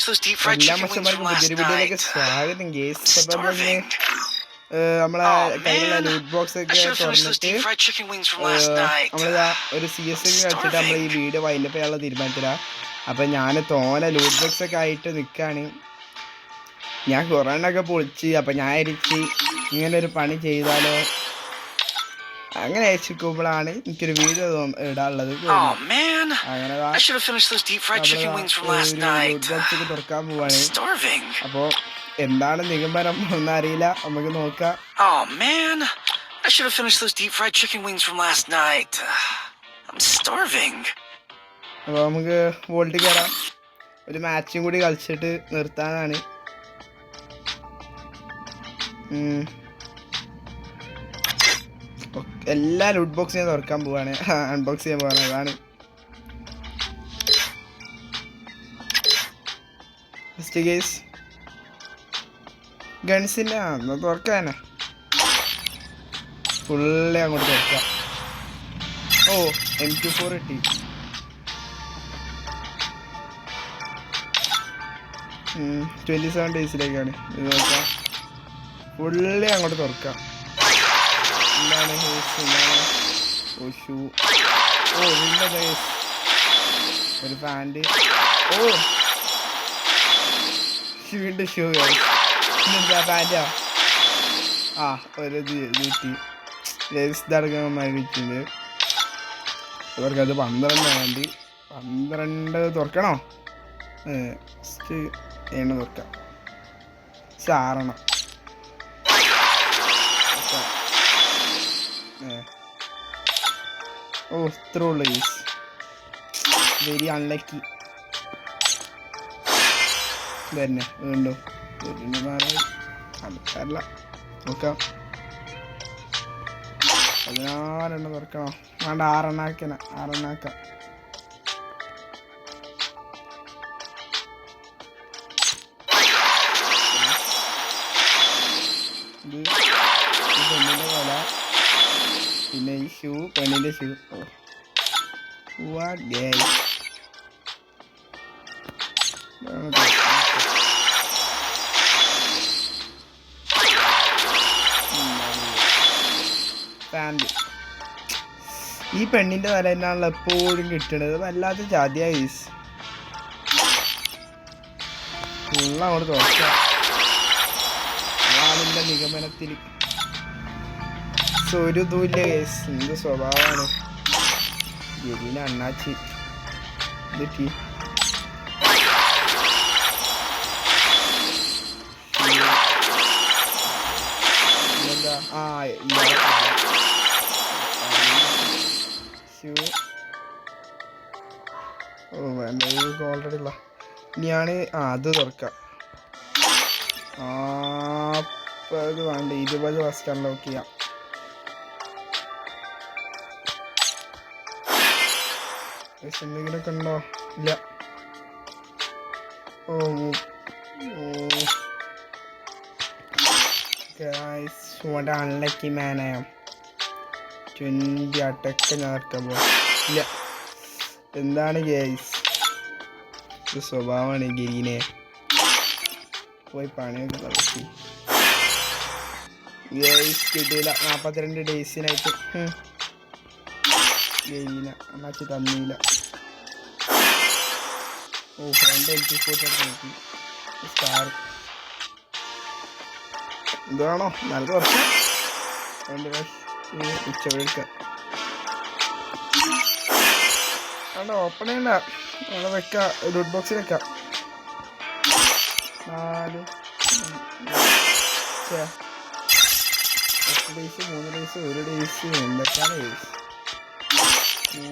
എല്ലാ മച്ചന്മാർക്കും പുതിയൊരു വീഡിയോയിലേക്ക് സ്വാഗതം ഗേസ്. അപ്പം നമ്മളെ കയ്യിലുള്ള ലൂട്ട് ബോക്സ് ഒക്കെ തുറന്നിട്ട് നമ്മളിതാ ഒരു CS കളിച്ചിട്ട് നമ്മൾ ഈ വീഡിയോ വൈൻഡപ്പ് ചെയ്യാനുള്ള തീരുമാനത്തിലാണ്. അപ്പം ഞാൻ തോനെ ലൂട്ട് ബോക്സ് ഒക്കെ ആയിട്ട് നിൽക്കുകയാണ്. ഞാൻ കുറേ എണ്ണമൊക്കെ പൊളിച്ച് അപ്പം ഞാൻ ഇരിച്ച് ഇങ്ങനെ ഒരു പണി ചെയ്താലോ അങ്ങനെ അയച്ചിരിക്കുമ്പോഴാണ് എനിക്കൊരു വീഡിയോ ഇടാനുള്ളത്. അങ്ങനെ തുറക്കാൻ പോവാണ്. അപ്പോ എന്താണ് നിഗമനം ഒന്നും അറിയില്ല, നമുക്ക് നോക്കാം. അപ്പൊ നമുക്ക് വോൾട്ട് കയറാം. ഒരു മാച്ചും കൂടി കളിച്ചിട്ട് നിർത്താനാണ്. എല്ലാ ലൂട്ട് ബോക്സ് ഞാൻ തുറക്കാൻ പോവാണ്, അൺബോക്സ് ചെയ്യാൻ പോവാണ്. അതാണ് ഫസ്റ്റ് കേസ് ഗൺസിൻ്റെ തുറക്കാനെ ഫുള്ള് അങ്ങോട്ട് തുറക്കാം. ഓ M24 കിട്ടി. ഉം 27 ഡേയ്സിലേക്കാണ് ഇത് നോക്കാം. ഫുള്ള് അങ്ങോട്ട് തുറക്കാം. എന്താണ് ഓ ഷൂ, ഓ വീണ്ടും ഗൈസ് ഒരു പാൻറ്, ഓ വീണ്ടും ഷൂ ഗൈസ്. ഇതെന്താ പാൻറ്റാ? ആ ഒരു കിട്ടി ഗൈസ്. ഇതടക്കം മേടിച്ചിട്ടുണ്ട്. ഇവർക്കത് 12 തുറക്കണോ? ഫസ്റ്റ് എണ്ണ തുറക്കാം. 6 ഓ ഇത്ര ഉള്ളു ഗൈസ്. Very unlucky. തന്നെ വീണ്ടും അടുത്തല്ല നോക്കാം. 16 തുറക്കണോ? വേണ്ട 6 ആക്കാം. പെണ്ണിൻ്റെ കൊല, പിന്നെ ഈ ഷൂ പെണ്ണിൻ്റെ ഷൂ. പാൻറ് ഈ പെണ്ണിൻ്റെ വില തന്നെയാണല്ലോ എപ്പോഴും കിട്ടണത്. വല്ലാത്ത ജാതിയായി ഫുള്ള അങ്ങോട്ട് തുറക്കാം. അതാണെൻ്റെ നിഗമനത്തിൽ. ഒരു ഇതുമില്ല കേസ്. എന്ത് സ്വഭാവമാണ് ഗരീന അണ്ണാച്ചി. ഇതൊക്കെ എന്താ? ആ ഷൂ. ഓ വേണ്ട, ഓൾറെഡി ഉള്ള. ഇനിയാണ് അത് തുറക്കാം. അത് വേണ്ട, 20 ഫസ്റ്റ് അൺലോക്ക് ചെയ്യാം. എന്തെങ്കിലുമൊക്കെ ഉണ്ടോ? ഇല്ല. Oh guys, what unlucky man I am. 20 അട്ടൊക്കെ ഞാൻ ഇറക്കാൻ പോകും. ഇല്ല. എന്താണ് ഗൈസ്, ഇത് സ്വഭാവമാണ് ഗരീനെ. പോയി പണിയൊക്കെ നടത്തി ഗൈസ്. കിട്ടിയില്ല. 42 ഡേയ്സിനായിട്ട് ഗരീന അണ്ണാച്ചി തന്നില്ല. ഓ ഫ്രണ്ട് നോക്കി സ്റ്റാർ. ഇതാണോ നല്ല വർഷം? ഉച്ചവെടുക്കാം. അവിടെ ഓപ്പൺ ചെയ്യണ്ട, അവിടെ വെക്കാം. ലൂട്ട് ബോക്സിൽ വെക്കാം. 4 8 ഡേയ്സ്, 3 ഡേയ്സ്, 1 ഡേയ്സ്, എന്തൊക്കെയാണ് ഡേയ്സ്? 3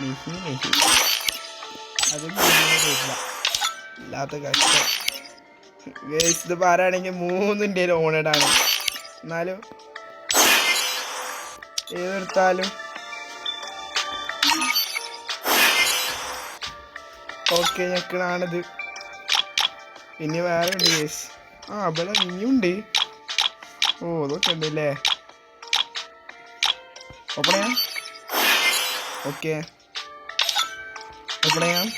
6 അതൊന്നും ഇല്ലാത്ത കഷ്ടം ഗൈസ്. ഇത് പറയാണെങ്കിൽ 3 ഓണഡാണ്. എന്നാലും ഏതെടുത്താലും ഓക്കെ ഞെക്കണാണിത്. പിന്നെ വേറെ ഉണ്ട് ഗൈസ്. ഇവിടെ ഇനിയുണ്ട്. ഓ ഇതൊക്കെ ഉണ്ടല്ലേ. ഓപ്പൺ ചെയ്യാം. ഓക്കെ എപ്പോഴാണ്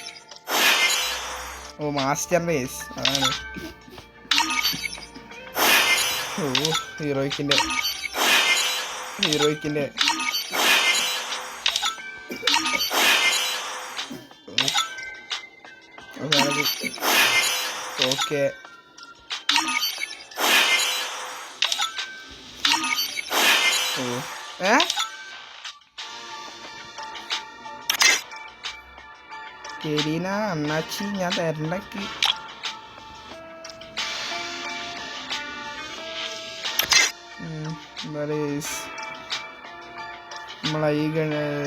ഓ മാസ്റ്റർ റേസ് അതാണ്. ഓ ഹീറോയ്ക്കിൻ്റെ ഓക്കെ. ഓ കെരീന അണ്ണാച്ചി ഞാൻ തരണ്ടക്ക്. നമ്മളെ ഈ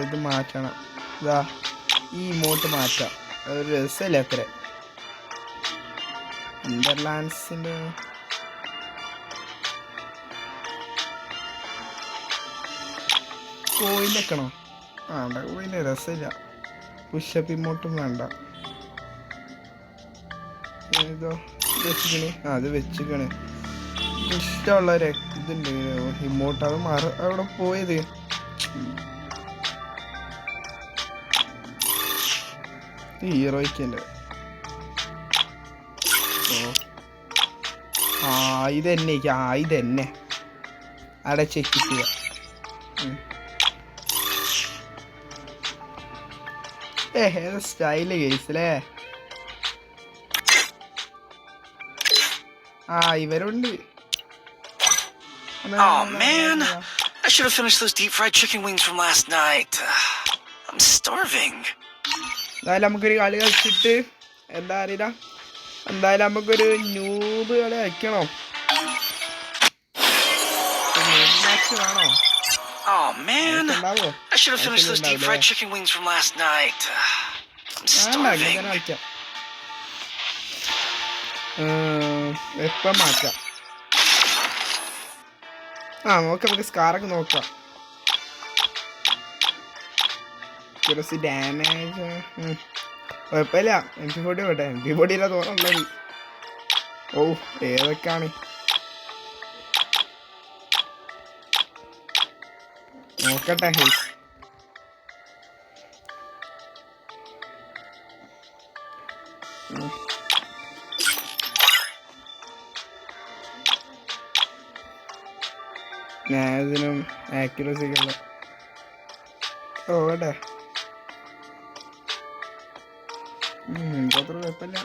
ഇത് മാറ്റണം. ഇതാ ഈ ഇമോട്ട് മാറ്റാം. അതൊരു രസമല്ലേ അത്ര. ഇന്റർലാൻഡ്സിൻ്റെ കോയിൻ വെക്കണോ? വേണ്ട, കോയിൻ്റെ രസമില്ല. പുഷപ്പ് ഇമോട്ടും വേണ്ട. ഏതോ വെച്ചിക്കണേ, അത് വെച്ചിക്കണേ. ഇഷ്ടമുള്ളൊരു ഇതുണ്ട് ഇമോട്ട്, അത് അവിടെ പോയത്. ഹീറോയ്ക്കുണ്ട്. ഓ ഇതന്നെ ഇതന്നെ അവിടെ ചെക്ക് ചെയ്യുക. ഏത് സ്റ്റൈല് കേസ് അല്ലേ. ഇവരുണ്ട്. Oh man, I should have finished those deep fried chicken wings from last night. I'm starving. എന്തായാലും നമുക്കൊരു കളി കളിച്ചിട്ട് എന്താ അറിയില്ല, എന്തായാലും നമുക്കൊരു ന്യൂബ് കളി കളിക്കണം. മാച്ച് വേണോ? Oh man, I should have finished those deep fried chicken wings from last night. I'm starving. എപ്പം മാറ്റാം. നോക്കാം, നമുക്ക് സ്കാറൊക്കെ നോക്കാം. കുറച്ച് ഡാമേജ് കുഴപ്പമില്ല. MP40 പോട്ടെ, MP40 തോന്നുള്ളത്. ഓ ഏതൊക്കെയാണ് നോക്കട്ടെ. ഇതിനും ആക്യുറസിക്കുള്ള കേട്ടെ അത്ര കുഴപ്പമില്ല.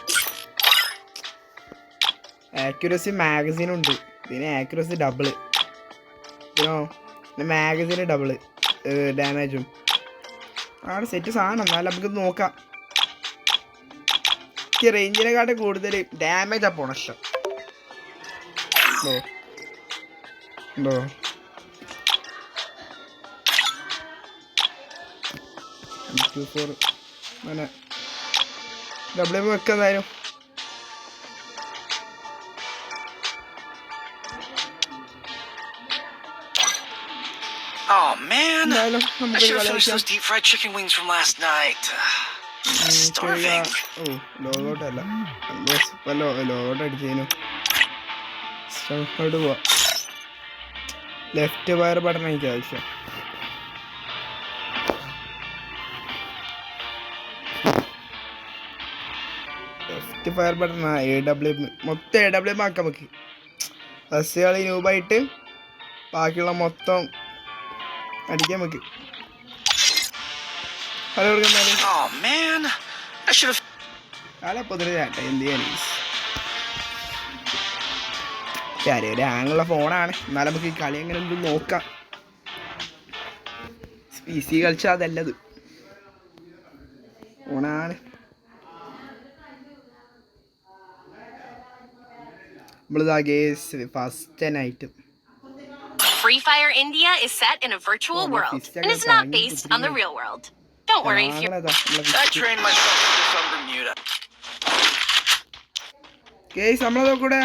ആക്യുറസി മാഗസീനുണ്ട്. ഇതിന് ആക്യുറസി ഡബിള്, പിന്നെ മാഗസീന് ഡബിള് ഡാമേജും ആണ്. സെറ്റ് സാധനം. എന്നാലും നമുക്ക് നോക്കാം. ഈ റേഞ്ചിനെക്കാട്ടും കൂടുതൽ ഡാമേജാ പോണ ഇഷ്ടം. ഉണ്ടോ അങ്ങനെ double വെക്കാതായാലും Oh man, I should have finished those deep fried chicken wings from last night. I'm starving. ലോഗൗട്ടല്ല, ലോഗൗട്ട് അടിച്ചേനു. സ്റ്റോട്ട് പോവാ. ലെഫ്റ്റ് വയർ ബട്ടൺ എനിക്ക് ആവശ്യം. ലെഫ്റ്റ് ഫയർ ബട്ടൺ AWM മൊത്തം AWM ആക്കാം നമുക്ക്. ഫസ്റ്റ് കളി ന്യൂബായിട്ട് ബാക്കിയുള്ള മൊത്തം അടിക്കാൻ നമുക്ക്. ഹലോ പൊതുവെ ചേട്ടാ എന്ത് ചെയ്യാൻ ഒരു ആങ്ങുള്ള ഫോണാണ്. എന്നാലും നമുക്ക് ഈ കളി എങ്ങനെ ഒന്ന് നോക്കാം. PC കളിച്ചാൽ അതല്ലത് ഫോണാണ്. First night Free Fire India is set in a virtual world and is not based on the real world. Don't worry if you're... I trained myself for this on Bermuda. Guys, നമ്മളെ കൂടെ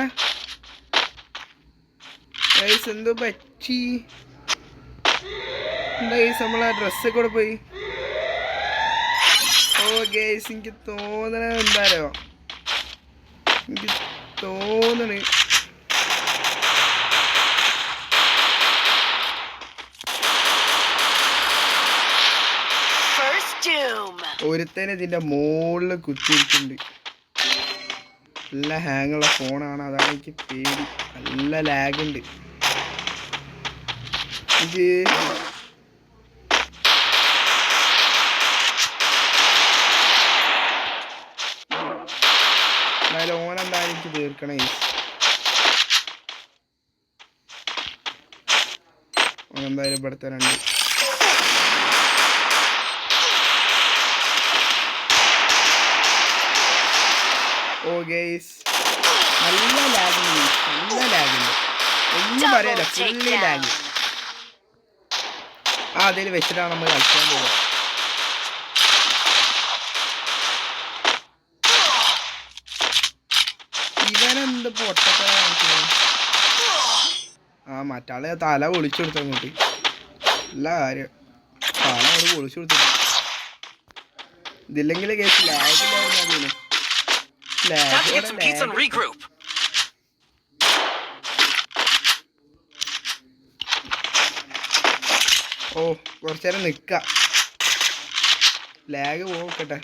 guys എന്തോ പറ്റി. Guys നമ്മളെ ഡ്രസ്സൊക്കെ കൂടെ പോയി. Guys എനിക്ക് തോന്നണ എന്താരോ, എനിക്ക് തോന്നണേ ഒരുത്തനെ ഇതിന്റെ മുകളിൽ കുത്തിയിരിക്കുന്നുണ്ട്. നല്ല ഹാങ്ങുള്ള ഫോണാണ്, അതാണ് എനിക്ക് പേടി. നല്ല ലാഗ് ഉണ്ട്. ഇത് എന്തായാലും ഓനെന്തായാലും എനിക്ക് തീർക്കണേ. ഓനെന്തായാലും ഇവിടുത്തെ 2 ഓ ഗൈസ് നല്ല ലാഗുണ്ട്, നല്ല ലാഗുണ്ട്, ഒന്നും പറയാല്ല, ഫുള്ളി ലാഗ്. അതിൽ വെച്ചിട്ടാണ് നമ്മൾ കളിക്കാൻ പോകുന്നത്. ഇവനെന്ത് പൊട്ടത്തര കാണിക്കുന്നത്? മറ്റാളെ തല പൊളിച്ചു കൊടുത്തു അങ്ങോട്ട്. നല്ല കാര്യം, തല അങ്ങോട്ട് പൊളിച്ചു കൊടുത്തു. ഇതില്ലെങ്കിൽ കേസ് ലാഗില്ലായിരുന്നു. Time to get some pizza and regroup. ഓ കുറച്ചേരം നിൽക്കാം, ലാഗ് പോക്കട്ടെ.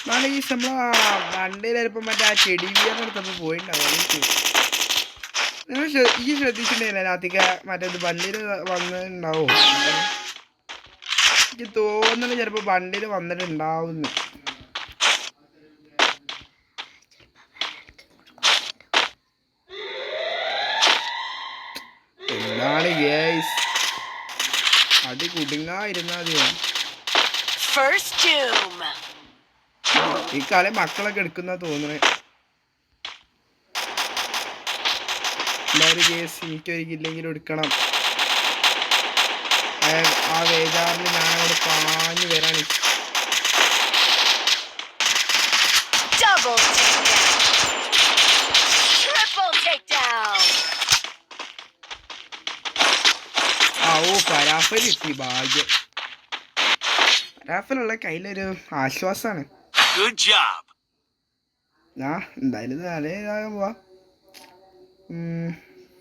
നാളെ ഈ നമ്മളെ വണ്ടിയിൽ ചിലപ്പോൾ മറ്റേ ആ ചെടി വീറിനടുത്തപ്പോൾ പോയിട്ടുണ്ടാവും. നിങ്ങൾ ഈ ശ്രദ്ധിച്ചിട്ടുണ്ടായില്ല രാത്രിക്ക് മറ്റേത് വണ്ടിയിൽ വന്നിട്ടുണ്ടാവും. എനിക്ക് തോന്നുന്നു ചിലപ്പോൾ വണ്ടിയിൽ വന്നിട്ടുണ്ടാവുന്നു. എന്താണ് ഗൈസ്, അടി കുടുങ്ങായിരുന്നാ ഈ കളി മക്കളൊക്കെ എടുക്കുന്ന തോന്നണേ. എല്ലാവരും കേസ് എനിക്കൊരിക്കില്ലെങ്കിലും എടുക്കണം. ആ വേജാറിൽ ഞാനവിടെ പാഞ്ഞു വരാണ്. ഓ പരാഫൽ കിട്ടി, ഭാഗ്യം. പരാഫലുള്ള കയ്യിലൊരു ആശ്വാസാണ്. ഞാൻ എന്തായാലും തലേതാകാൻ പോവാ.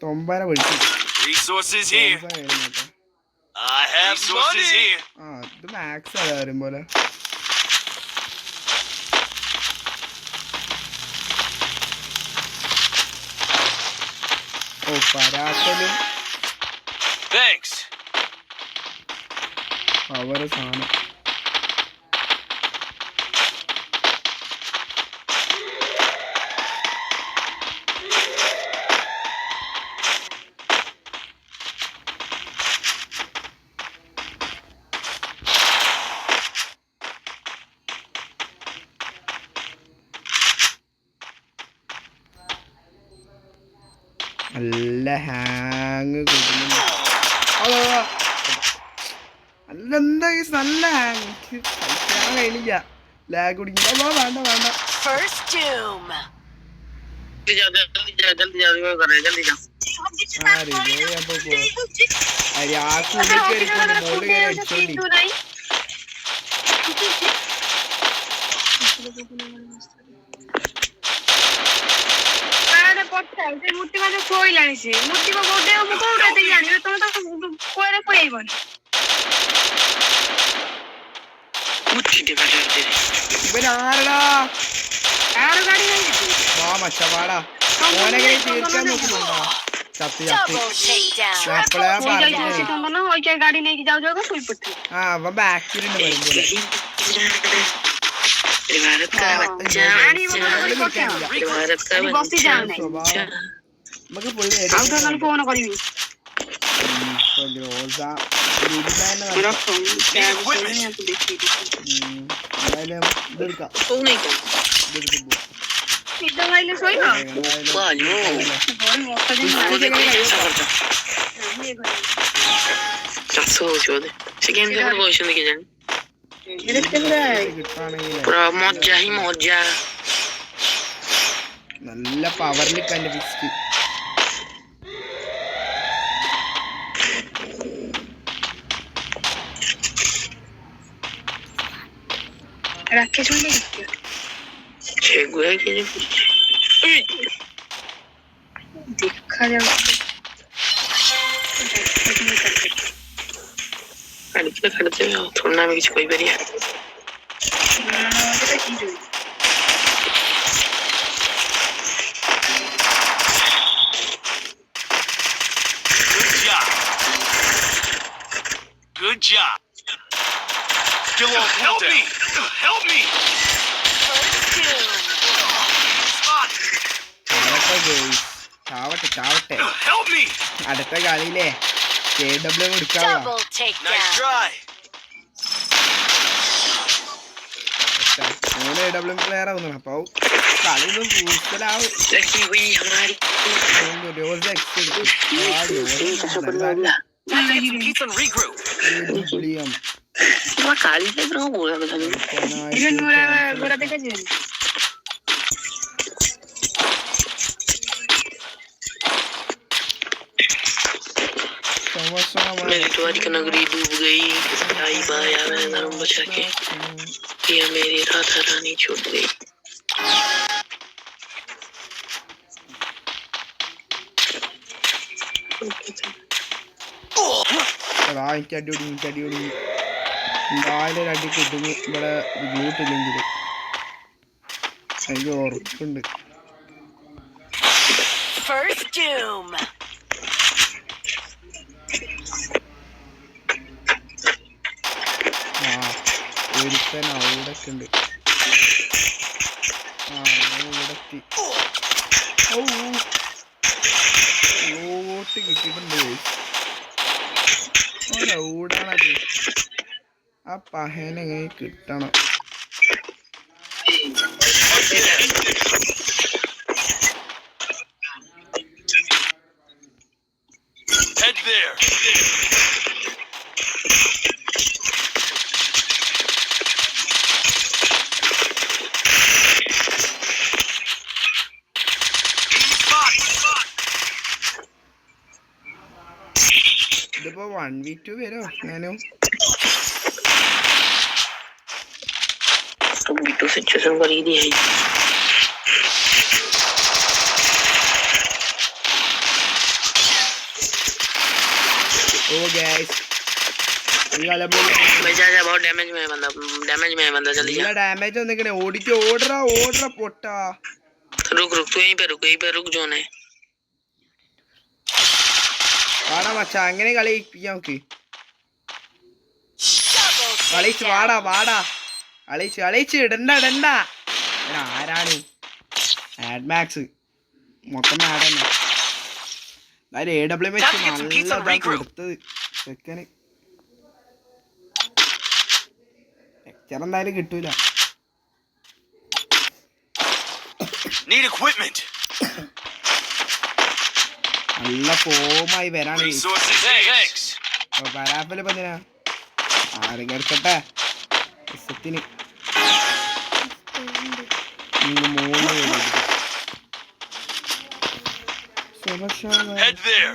9 പഠിച്ചു. ഇത് മാക്സ് അല്ല വരും പോലെ. ഓ പരാഫലും പവർ സാധനം. നല്ല ഹാങ് കൊടുക്കുന്നു. അല്ലെന്താ നല്ല ഹാങ്, കളിക്കാൻ കഴിയില്ല, ലാഗ് കുടിക്കും. വേണ്ട വേണ്ട, ഇവനാരടാ മച്ചവാടാ, ഓനെ തീർക്കാൻ നോക്കുന്നുണ്ടോ? ചത്തി അപ്പളാ അവൻ ബാക്കിലുണ്ട് വരുമ്പോലെ. നമുക്ക് പുള്ളി എന്തായാലും ഇതെടുക്കാം. നല്ല പവറിൽ കണ്ട് ഫിസ്റ്റ്. थोड़ा ना मैं कुछ कोई बढ़िया Good job. Still on help me! Help me! ചാവട്ടെ Help me! അടുത്ത കളിയിലെ KW എടുക്കാവോ Double takedown. Nice try. 3 AW player ആവുന്നു അപ്പൊ കളിയൊന്നും പൂക്കലാവും रोज Pizza and regroup. मेरी तो आज की नगरी डूब गई आई बाया मैं नरम बचा के ये मेरी राधा रानी छूट गई എനിക്കടിയോടി എന്തായാലും അടി കിട്ടുന്നു ഇവിടെ ബുദ്ധിമുട്ടില്ലെങ്കിൽ എനിക്ക് ഉറപ്പുണ്ട് First doom. ഒരുത്തൻ അവിടൊക്കെ ഉണ്ട് ഇവിടെത്തി ഓട്ട് കിട്ടിയിട്ടുണ്ട് ഓടാണത് ആ പഹനെങ്ങനെ കിട്ടണം Head there. ഇതിപ്പോ 1v2 വരോ ഞാനും तो सिचुएशन कर ही दी है ओ गाइस ये वाला भाई जा बहुत डैमेज में है बंदा जल्दी जा डैमेज होने के लिए ओडरा पोटा रुक तू यहीं पे रुक जोन है വാടാ മച്ചാ അങ്ങനെ കളിപ്പിക്കാം നമുക്ക് കളിച്ച് ഇടണ്ട ആരാണ് ആഡ്മാക്സ് മൊത്തം ആഡന്നെ AW വെച്ച് നല്ല കൊടുത്തത് സെക്കന് എന്തായാലും കിട്ടൂല Need equipment. നല്ല ഫോമായി വരാണ് വരാപ്പല് പതിനാ ആരും കേൾക്കട്ടെ സത്തിന് 3 Head there.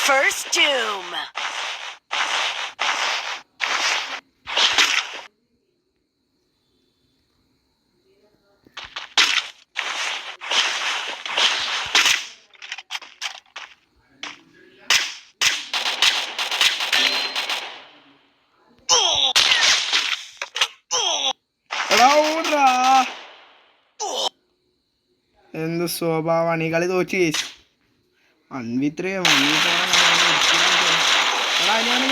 First doom. എന്ത് സ്വഭാവമാണ് ഈ കളി തോച്ച് 1v3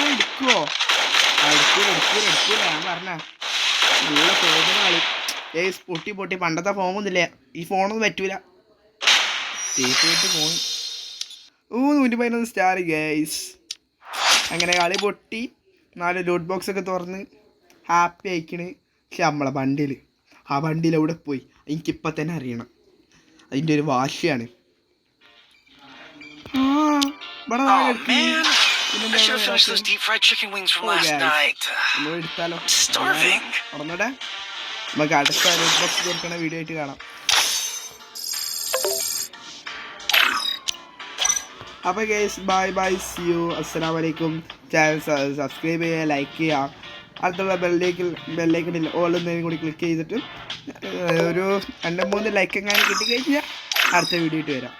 എടുക്കുവോ എടുക്കൂല ഞാൻ പറഞ്ഞ നല്ല ഫോമിന് കളി പൊട്ടി പണ്ടത്തെ ഫോമൊന്നുമില്ല ഈ ഫോണൊന്നും പറ്റൂല ഫോൺ 111 സ്റ്റാർ ഗൈസ് അങ്ങനെ കളി പൊട്ടി 4 ലൂട്ട് ബോക്സ് ഒക്കെ തുറന്ന് ഹാപ്പി ആയിക്കണ് പക്ഷെ നമ്മളെ ആ വണ്ടിയിൽ എവിടെ പോയി എനിക്കിപ്പം തന്നെ അറിയണം അതിൻ്റെ ഒരു വാശിയാണ് I should have finished those deep fried chicken wings from last night. നമ്മൾ എടുത്താലോ Starving. തുറന്നോട്ടെ നമുക്ക് അടുത്ത ലൂട്ട് ബോക്സ് തീർക്കണ വീഡിയോ ആയിട്ട് കാണാം. അപ്പോൾ ഗൈസ് ബൈ സീ യു. അസ്സലാമു അലൈക്കും. ചാനൽ സബ്സ്ക്രൈബ് ചെയ്യുക, ലൈക്ക് ചെയ്യുക, അടുത്തുള്ള ബെല്ലൈക്കണിൽ ഓൾ എന്നതിനും കൂടി ക്ലിക്ക് ചെയ്തിട്ട് ഒരു 2-3 ലൈക്ക് എങ്ങാനും കിട്ടിക്കഴിഞ്ഞാൽ അടുത്ത വീഡിയോ ആയിട്ട് വരാം.